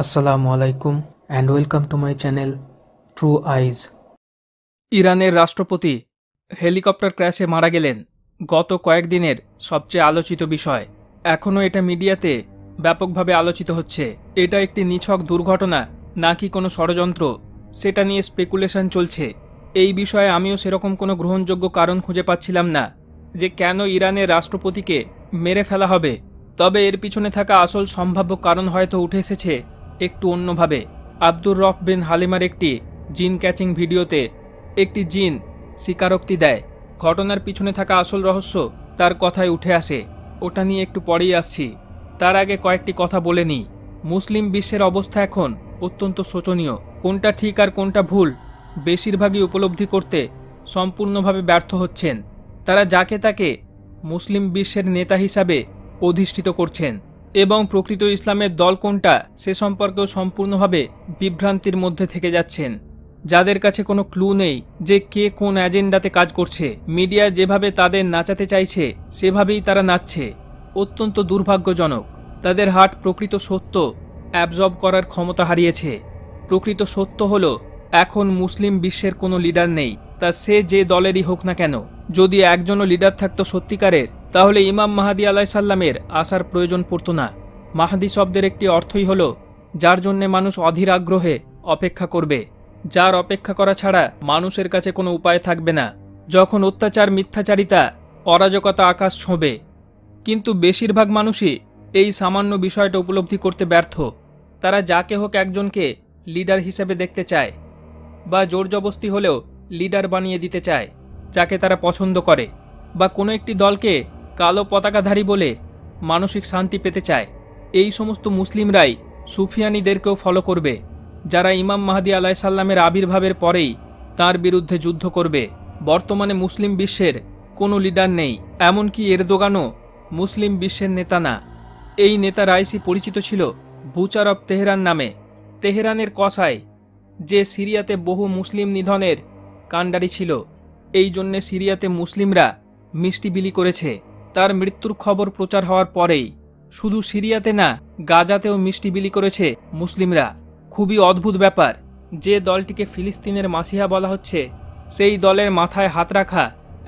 আসসালামু আলাইকুম and welcome to my channel true eyes. ইরানের রাষ্ট্রপতি হেলিকপ্টার ক্র্যাশে মারা গেলেন। গত কয়েকদিনের সবচেয়ে আলোচিত বিষয়। এখনও এটা মিডিয়াতে ব্যাপকভাবে আলোচিত হচ্ছে। এটা একটি নিছক দুর্ঘটনা নাকি কোনো ষড়যন্ত্র, সেটা নিয়ে স্পেকুলেশন চলছে। এই বিষয়ে আমিও সেরকম কোনো গ্রহণযোগ্য কারণ খুঁজে পাচ্ছিলাম না যে কেন ইরানের রাষ্ট্রপতিকে মেরে ফেলা হবে। তবে এর পিছনে থাকা আসল সম্ভাব্য কারণ হয়তো উঠে এসেছে একটু অন্যভাবে। আব্দুর রফ বিন হালিমার একটি জিন ক্যাচিং ভিডিওতে একটি জিন স্বীকারোক্তি দেয়। ঘটনার পিছনে থাকা আসল রহস্য তার কথায় উঠে আসে। ওটা নিয়ে একটু পরেই আসছি। তার আগে কয়েকটি কথা বলে নিই। মুসলিম বিশ্বের অবস্থা এখন অত্যন্ত শোচনীয়। কোনটা ঠিক আর কোনটা ভুল বেশিরভাগই উপলব্ধি করতে সম্পূর্ণভাবে ব্যর্থ হচ্ছেন। তারা যাকে তাকে মুসলিম বিশ্বের নেতা হিসাবে অধিষ্ঠিত করছেন এবং প্রকৃত ইসলামের দল কোনটা সে সম্পর্কেও সম্পূর্ণভাবে বিভ্রান্তির মধ্যে থেকে যাচ্ছেন। যাদের কাছে কোনো ক্লু নেই যে কে কোন এজেন্ডাতে কাজ করছে। মিডিয়া যেভাবে তাদের নাচাতে চাইছে সেভাবেই তারা নাচছে। অত্যন্ত দুর্ভাগ্যজনক। তাদের হার্ট প্রকৃত সত্য অ্যাবজর্ব করার ক্ষমতা হারিয়েছে। প্রকৃত সত্য হলো এখন মুসলিম বিশ্বের কোনো লিডার নেই, তা সে যে দলেরই হোক না কেন। যদি একজনও লিডার থাকতো সত্যিকারের, তাহলে ইমাম মাহদী আলাইসাল্লামের আসার প্রয়োজন পড়তো না। মাহদী শব্দের একটি অর্থই হলো যার জন্যে মানুষ অধীর আগ্রহে অপেক্ষা করবে, যার অপেক্ষা করা ছাড়া মানুষের কাছে কোনো উপায় থাকবে না যখন অত্যাচার, মিথ্যাচারিতা, অরাজকতা আকাশ ছোঁবে। কিন্তু বেশিরভাগ মানুষই এই সামান্য বিষয়টা উপলব্ধি করতে ব্যর্থ। তারা যাকে হোক একজনকে লিডার হিসেবে দেখতে চায় বা জোরজবস্তি হলেও লিডার বানিয়ে দিতে চায় যাকে তারা পছন্দ করে, বা কোনো একটি দলকে কালো পতাকাধারী বলে মানসিক শান্তি পেতে চায়। এই সমস্ত মুসলিমরাই সুফিয়ানিদেরকেও ফলো করবে, যারা ইমাম মাহদী আলাইসাল্লামের আবির্ভাবের পরেই তার বিরুদ্ধে যুদ্ধ করবে। বর্তমানে মুসলিম বিশ্বের কোনো লিডার নেই, এমনকি এরদোগানও মুসলিম বিশ্বের নেতা না। এই নেতা রাইসি পরিচিত ছিল বুচার অব তেহরান নামে। তেহরানের কসাই, যে সিরিয়াতে বহু মুসলিম নিধনের কাণ্ডারি ছিল। এই জন্যে সিরিয়াতে মুসলিমরা মিষ্টি বিলি করেছে। তার মৃত্যুর খবর প্রচার হওয়ার পরেই শুধু সিরিয়াতে না, গাজাতেও মিষ্টি বিলি করেছে মুসলিমরা। খুবই অদ্ভুত ব্যাপার, যে দলটিকে ফিলিস্তিনের মাসিহা বলা হচ্ছে সেই দলের মাথায় হাত রাখা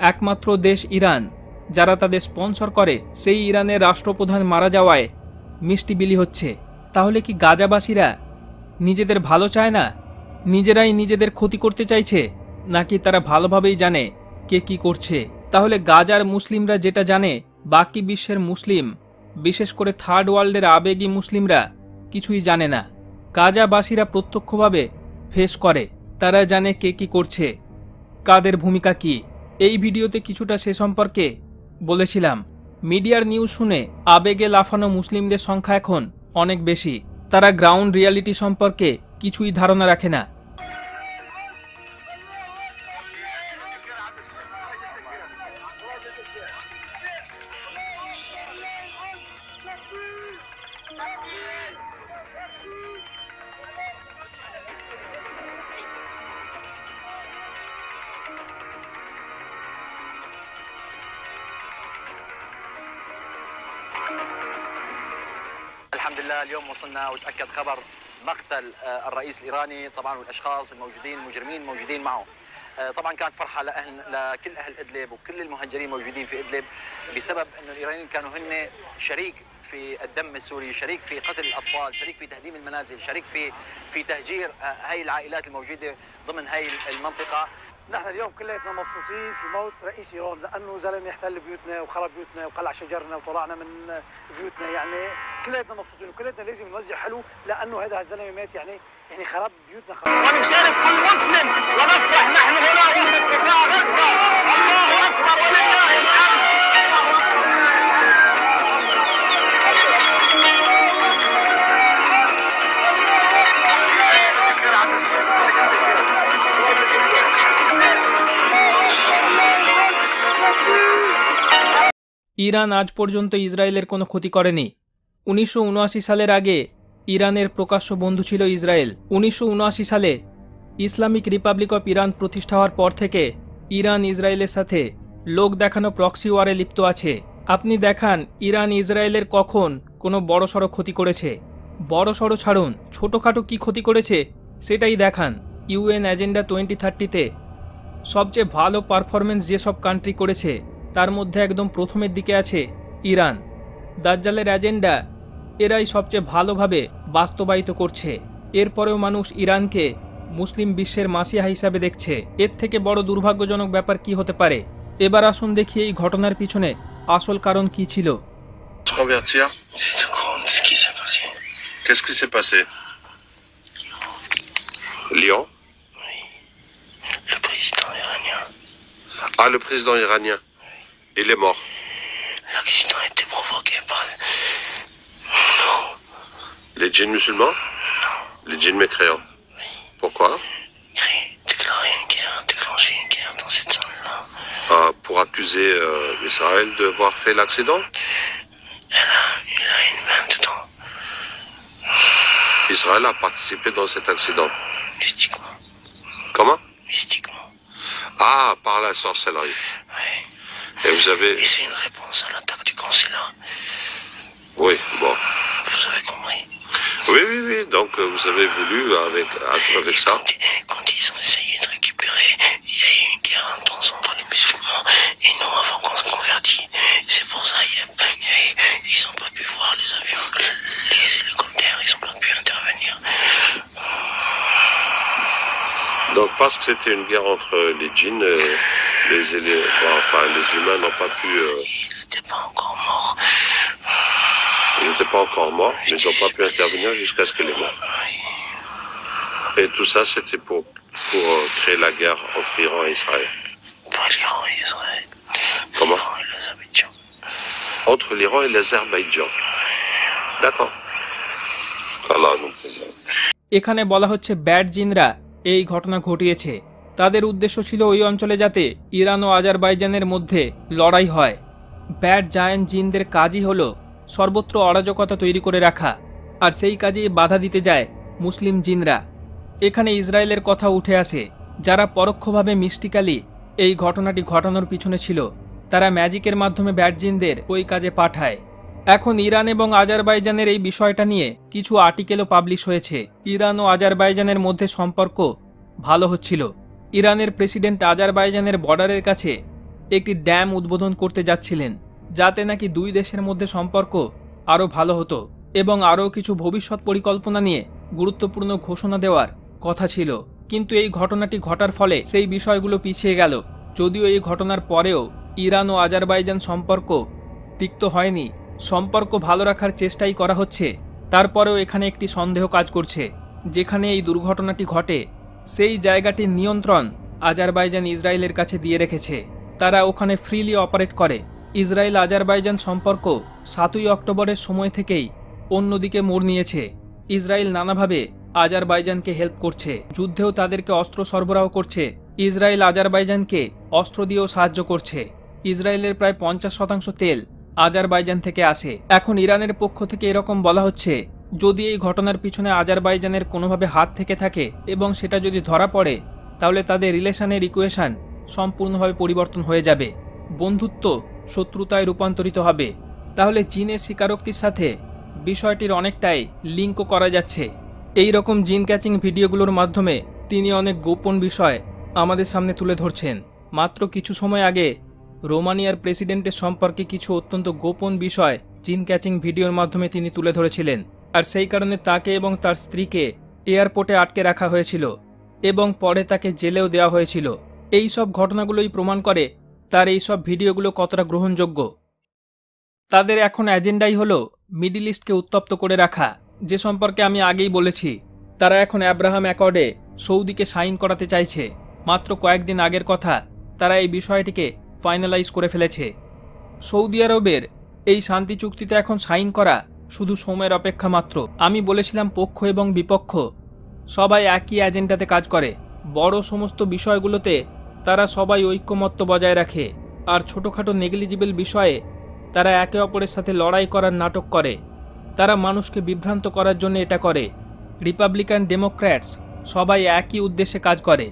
একমাত্র দেশ ইরান। যারা তাদের স্পন্সর করে সেই ইরানের রাষ্ট্রপ্রধান মারা যাওয়ায় মিষ্টি বিলি হচ্ছে। তাহলে কি গাজাবাসীরা নিজেদের ভালো চায় না, নিজেরাই নিজেদের ক্ষতি করতে চাইছে, নাকি তারা ভালোভাবেই জানে কে কি করছে? তাহলে গাজার মুসলিমরা যেটা জানে বাকি বিশ্বের মুসলিম, বিশেষ করে থার্ড ওয়ার্ল্ডের আবেগী মুসলিমরা কিছুই জানে না। গাজাবাসীরা প্রত্যক্ষভাবে ফেস করে, তারা জানে কে কি করছে, কাদের ভূমিকা কি। এই ভিডিওতে কিছুটা সে সম্পর্কে বলেছিলাম। মিডিয়ার নিউজ শুনে আবেগে লাফানো মুসলিমদের সংখ্যা এখন অনেক বেশি। তারা গ্রাউন্ড রিয়ালিটি সম্পর্কে কিছুই ধারণা রাখে না। الحمد لله اليوم وصلنا وتأكد خبر مقتل الرئيس الإيراني طبعا، والأشخاص الموجودين المجرمين موجودين معه. طبعا كانت فرحة لكل أهل إدلب وكل المهجرين موجودين في إدلب، بسبب أنه الإيرانيين كانوا هن شريك في الدم السوري، شريك في قتل الأطفال، شريك في تهديم المنازل، شريك في تهجير هاي العائلات الموجودة ضمن هاي المنطقة. نحن اليوم كلياتنا مبسوطين في موت رئيس ايران، لانه زلمه احتل بيوتنا وخرب بيوتنا وقلع شجرنا وطلعنا من بيوتنا. يعني كلياتنا مبسوطين وكلياتنا لازم نوزع حلو، لانه هذا الزلمه مات، يعني خرب بيوتنا. ونشارك كل مسلم ونفرح نحن هنا وسط قطاع غزه. الله اكبر ولله الحمد. ইরান আজ পর্যন্ত ইসরায়েলের কোনো ক্ষতি করেনি। 1979 সালের আগে ইরানের প্রকাশ্য বন্ধু ছিল ইসরায়েল। 1979 সালে ইসলামিক রিপাবলিক অফ ইরান প্রতিষ্ঠা হওয়ার পর থেকে ইরান ইসরায়েলের সাথে লোক দেখানো প্রক্সি ওয়ারে লিপ্ত আছে। আপনি দেখান ইরান ইসরায়েলের কখন কোনো বড়সড় ক্ষতি করেছে। বড় সড়ো ছাড়ুন, ছোটোখাটো কী ক্ষতি করেছে সেটাই দেখান। ইউএন এজেন্ডা 2030-তে সবচেয়ে ভালো পারফরমেন্স যেসব কান্ট্রি করেছে তার মধ্যে একদম প্রথমের দিকে আছে ইরান। দাজ্জালের এজেন্ডা এরাই সবচেয়ে ভালোভাবে বাস্তবায়িত করছে। এরপরেও মানুষ ইরানকে মুসলিম বিশ্বের মাসিহা হিসাবে দেখছে। এর থেকে বড় দুর্ভাগ্যজনক ব্যাপার কি হতে পারে? এবার আসুন দেখি এই ঘটনার পিছনে আসল কারণ কি ছিল। Convertir. Qu'est-ce qui s'est passé? Lyon. Le président iranien. Ah, le président iranien. Il est mort. L'accident a été provoqué par... Les djinns musulmans? Non. Les djinns mécréants. Pourquoi? Déclencher une guerre dans cette zone-là. Ah, pour accuser Israël d'avoir fait l'accident? Il a une main dedans. Israël a participé dans cet accident. Mystiquement. Comment? Mystiquement. Ah, par la sorcellerie. Oui. Et vous avez... Et c'est une réponse à l'attaque du consulat. Oui, bon. Vous avez compris? Oui, oui, oui. Donc vous avez voulu avec ça. Quand ils ont essayé de récupérer, il y a eu une guerre intense entre les musulmans et nous avant qu'on se convertit. C'est pour ça ils n'ont pas pu voir les avions, les hélicoptères, ils n'ont pas pu intervenir. Donc parce que c'était une guerre entre les djinns, les humains n'ont pas pu... Ils n'étaient pas encore morts. Ils n'étaient pas encore morts, mais ils n'ont pas pu intervenir jusqu'à ce qu'il est mort. Et tout ça, c'était pour créer la guerre entre Iran et Israël. Pas l'Iran et Israël. Comment? L'Iran et l'Azerbaïdjan. Entre l'Iran et l'Azerbaïdjan. D'accord. Allah nous préserve. এখানে বলা হচ্ছে bad জিনরা এই ঘটনা ঘটিয়েছে। তাদের উদ্দেশ্য ছিল ওই অঞ্চলে যাতে ইরান ও আজারবাইজানের মধ্যে লড়াই হয়। ব্যাড জায়ান্ট জিনদের কাজই হলো সর্বত্র অরাজকতা তৈরি করে রাখা, আর সেই কাজে বাধা দিতে যায় মুসলিম জিনরা। এখানে ইসরায়েলের কথা উঠে আসে, যারা পরোক্ষভাবে মিস্টিক্যালি এই ঘটনাটি ঘটানোর পিছনে ছিল। তারা ম্যাজিকের মাধ্যমে ব্যাড জিনদের ওই কাজে পাঠায়। এখন ইরান এবং আজারবাইজানের এই বিষয়টা নিয়ে কিছু আর্টিকেলও পাবলিশ হয়েছে। ইরান ও আজারবাইজানের মধ্যে সম্পর্ক ভালো হচ্ছিল। ইরানের প্রেসিডেন্ট আজারবাইজানের বর্ডারের কাছে একটি ড্যাম উদ্বোধন করতে যাচ্ছিলেন, যাতে নাকি দুই দেশের মধ্যে সম্পর্ক আরও ভালো হতো, এবং আরও কিছু ভবিষ্যৎ পরিকল্পনা নিয়ে গুরুত্বপূর্ণ ঘোষণা দেওয়ার কথা ছিল। কিন্তু এই ঘটনাটি ঘটার ফলে সেই বিষয়গুলো পিছিয়ে গেল। যদিও এই ঘটনার পরেও ইরান ও আজারবাইজান সম্পর্ক তিক্ত হয়নি, সম্পর্ক ভালো রাখার চেষ্টাই করা হচ্ছে। তারপরেও এখানে একটি সন্দেহ কাজ করছে। যেখানে এই দুর্ঘটনাটি ঘটে সেই জায়গাটির নিয়ন্ত্রণ আজারবাইজান ইসরায়েলের কাছে দিয়ে রেখেছে। তারা ওখানে ফ্রিলি অপারেট করে। ইসরায়েল আজারবাইজান সম্পর্ক 7ই অক্টোবরের সময় থেকেই অন্যদিকে মোড় নিয়েছে। ইসরায়েল নানাভাবে আজারবাইজানকে হেল্প করছে, যুদ্ধেও তাদেরকে অস্ত্র সরবরাহ করছে। ইসরায়েল আজারবাইজানকে অস্ত্র দিয়েও সাহায্য করছে। ইসরায়েলের প্রায় 50% তেল আজারবাইজান থেকে আসে। এখন ইরানের পক্ষ থেকে এরকম বলা হচ্ছে, যদি এই ঘটনার পিছনে আজারবাইজানের কোনোভাবে হাত থেকে থাকে এবং সেটা যদি ধরা পড়ে, তাহলে তাদের রিলেশনের ইকুয়েশন সম্পূর্ণভাবে পরিবর্তন হয়ে যাবে। বন্ধুত্ব শত্রুতায় রূপান্তরিত হবে। তাহলে চীনের স্বীকারোক্তির সাথে বিষয়টির অনেকটাই লিঙ্কও করা যাচ্ছে। এই রকম জিন ক্যাচিং ভিডিওগুলোর মাধ্যমে তিনি অনেক গোপন বিষয় আমাদের সামনে তুলে ধরছেন। মাত্র কিছু সময় আগে রোমানিয়ার প্রেসিডেন্টের সম্পর্কে কিছু অত্যন্ত গোপন বিষয় জিন ক্যাচিং ভিডিওর মাধ্যমে তিনি তুলে ধরেছিলেন, আর সেই কারণে তাকে এবং তার স্ত্রীকে এয়ারপোর্টে আটকে রাখা হয়েছিল এবং পরে তাকে জেলেও দেওয়া হয়েছিল। এই সব ঘটনাগুলোই প্রমাণ করে তার এই সব ভিডিওগুলো কতটা গ্রহণযোগ্য। তাদের এখন এজেন্ডাই হলো মিডল ইস্টকে উত্তপ্ত করে রাখা, যে সম্পর্কে আমি আগেই বলেছি। তারা এখন আব্রাহাম অ্যাকর্ডে সৌদিকে সাইন করাতে চাইছে। মাত্র কয়েকদিন আগের কথা, তারা এই বিষয়টিকে ফাইনালাইজ করে ফেলেছে। সৌদি আরবের এই শান্তি চুক্তিতে এখন সাইন করা শুধু সময়ের অপেক্ষা মাত্র। আমি বলেছিলাম পক্ষ এবং বিপক্ষ সবাই একই এজেন্ডাতে কাজ করে। বড় সমস্ত বিষয়গুলোতে তারা সবাই ঐক্যমত্য বজায় রাখে, আর ছোটোখাটো নেগলিজিবল বিষয়ে তারা একে অপরের সাথে লড়াই করার নাটক করে। তারা মানুষকে বিভ্রান্ত করার জন্য এটা করে। রিপাবলিকান ডেমোক্র্যাটস সবাই একই উদ্দেশ্যে কাজ করে।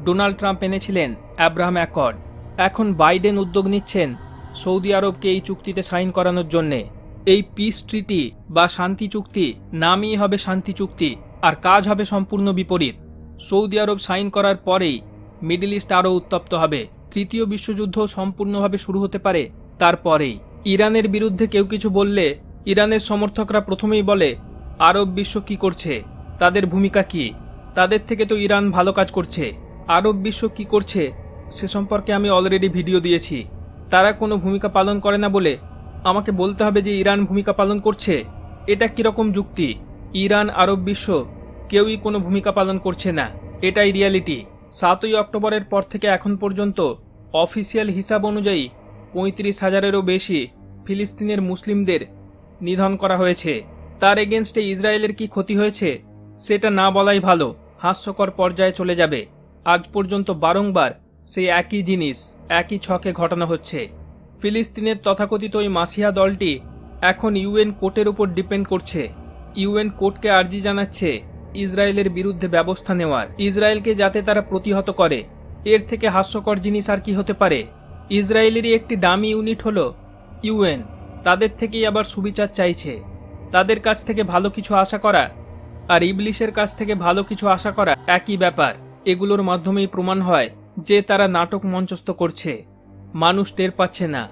ডোনাল্ড ট্রাম্প এনেছিলেন আব্রাহাম অ্যাকর্ড, এখন বাইডেন উদ্যোগ নিচ্ছেন সৌদি আরবকে এই চুক্তিতে সাইন করানোর জন্যে। এই পিস ট্রিটি বা শান্তি চুক্তি নামই হবে শান্তি চুক্তি, আর কাজ হবে সম্পূর্ণ বিপরীত। সৌদি আরব সাইন করার পরেই মিডল ইস্ট আরও উত্তপ্ত হবে। তৃতীয় বিশ্বযুদ্ধ সম্পূর্ণভাবে শুরু হতে পারে তারপরেই। ইরানের বিরুদ্ধে কেউ কিছু বললে ইরানের সমর্থকরা প্রথমেই বলে আরব বিশ্ব কি করছে, তাদের ভূমিকা কি, তাদের থেকে তো ইরান ভালো কাজ করছে। আরব বিশ্ব কি করছে সে সম্পর্কে আমি অলরেডি ভিডিও দিয়েছি। তারা কোনো ভূমিকা পালন করে না বলে আমাকে বলতে হবে যে ইরান ভূমিকা পালন করছে? এটা কিরকম যুক্তি? ইরান, আরব বিশ্ব কেউই কোনো ভূমিকা পালন করছে না, এটাই রিয়ালিটি। 7ই অক্টোবরের পর থেকে এখন পর্যন্ত অফিসিয়াল হিসাব অনুযায়ী 35,000-এরও বেশি ফিলিস্তিনের মুসলিমদের নিধন করা হয়েছে। তার এগেনস্টে ইসরায়েলের কি ক্ষতি হয়েছে সেটা না বলাই ভালো, হাস্যকর পর্যায়ে চলে যাবে। আজ পর্যন্ত বারংবার সেই একই জিনিস একই ছকে ঘটানো হচ্ছে। ফিলিস্তিনের তথাকথিত ওই মাসিহা দলটি এখন ইউএন কোর্টের উপর ডিপেন্ড করছে। ইউএন কোর্টকে আর্জি জানাচ্ছে ইসরায়েলের বিরুদ্ধে ব্যবস্থা নেওয়ার, ইসরায়েলকে যাতে তারা প্রতিহত করে। এর থেকে হাস্যকর জিনিস আর কি হতে পারে? ইসরায়েলেরই একটি দামি ইউনিট হলো ইউএন, তাদের থেকেই আবার সুবিচার চাইছে। তাদের কাছ থেকে ভালো কিছু আশা করা আর ইবলিশের কাছ থেকে ভালো কিছু আশা করা একই ব্যাপার। এগুলোর মাধ্যমেই প্রমাণ হয় যে তারা নাটক মঞ্চস্থ করছে, মানুষ টের পাচ্ছে না।